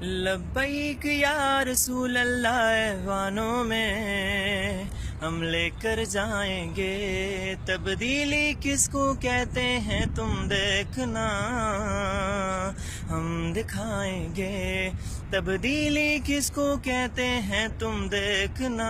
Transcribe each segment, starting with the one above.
لبیک یا رسول اللہ ایوانوں میں ہم لے کر جائیں گے، تبدیلی کس کو کہتے ہیں تم دیکھنا، ہم دکھائیں گے تبدیلی کس کو کہتے ہیں تم دیکھنا،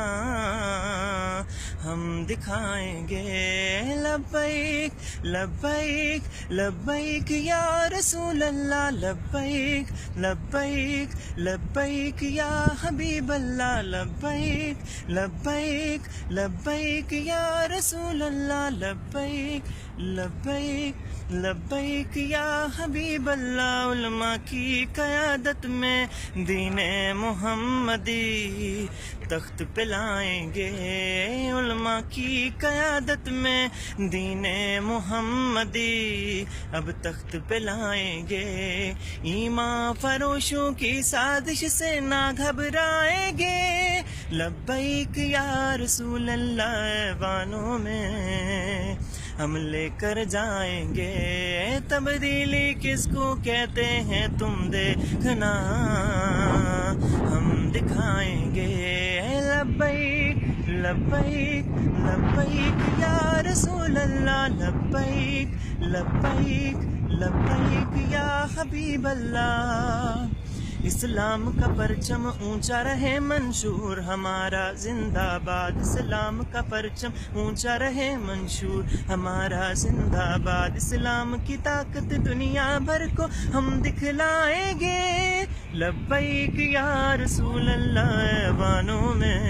ہم دکھائیں گے۔ لبیک لبیک لبیک یا رسول اللہ، لبیک لبیک لبیک یا حبیب اللہ، لبیک لبیک لبیک یا رسول اللہ، لبیک لبیک لبیک یا حبیب اللہ۔ علماء کی قیادت میں دین محمدی تخت پہ لائیں گے، علماء کی قیادت میں دین محمدی اب تخت پہ لائیں گے، ایمان فروشوں کی سازش سے نہ گھبرائیں گے۔ لبیک یا رسول اللہ ایوانوں میں ہم لے کر جائیں گے، تبدیلی کس کو کہتے ہیں تم دیکھنا، ہم دکھائیں گے۔ لبیک لبیک لبیک یا رسول اللہ، لبیک لبیک لبیک یا حبیب اللہ۔ اسلام کا پرچم اونچا رہے منشور ہمارا زندہ باد، اسلام کا پرچم اونچا رہے منشور ہمارا زندہ باد، اسلام کی طاقت دنیا بھر کو ہم دکھلائیں گے۔ لبیک یا رسول اللہ ایوانوں میں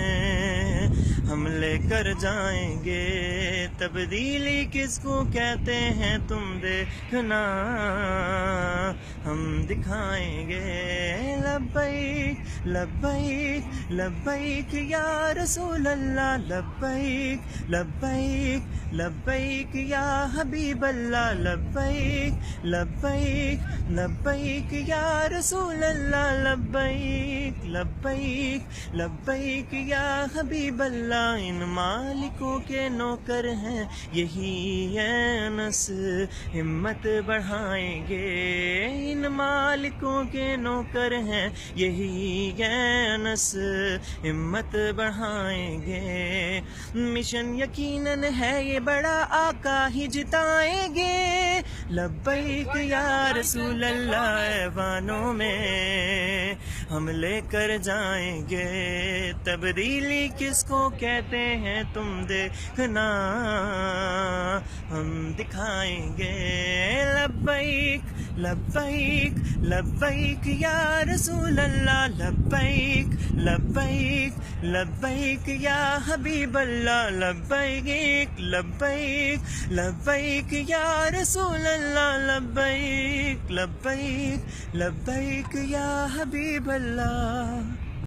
ہم لے کر جائیں گے، تبدیلی کس کو کہتے ہیں تم دیکھنا، ہم دکھائیں گے۔ لبیک لبیک لبیک یا رسول اللہ، لبیک لبیک لبیک یا حبیب اللہ، لبیک لبیک لبیک یا رسول اللہ، لبیک لبیک لبیک یا حبیب اللہ۔ ان مالکوں کے نوکر ہیں یہی انس، ہمت بڑھائیں گے، ان مالکوں کے نوکر ہیں یہی انس، ہمت بڑھائیں گے۔ مشن یقیناً ہے یہ بڑا، آقا ہی جتائیں گے۔ لبیک یا رسول اللہ ایوانوں میں ہم لے کر جائیں گے، تبدیلی کس کو کہتے ہیں تم دیکھنا، ہم دکھائیں گے۔ لبیک لبیک لبیک یا رسول اللہ، لبیک لبیک لبیک یا حبیب اللہ، لبیک لبیک لبیک یا رسول اللہ، لبیک لبیک لبیک یا حبیب اللہ۔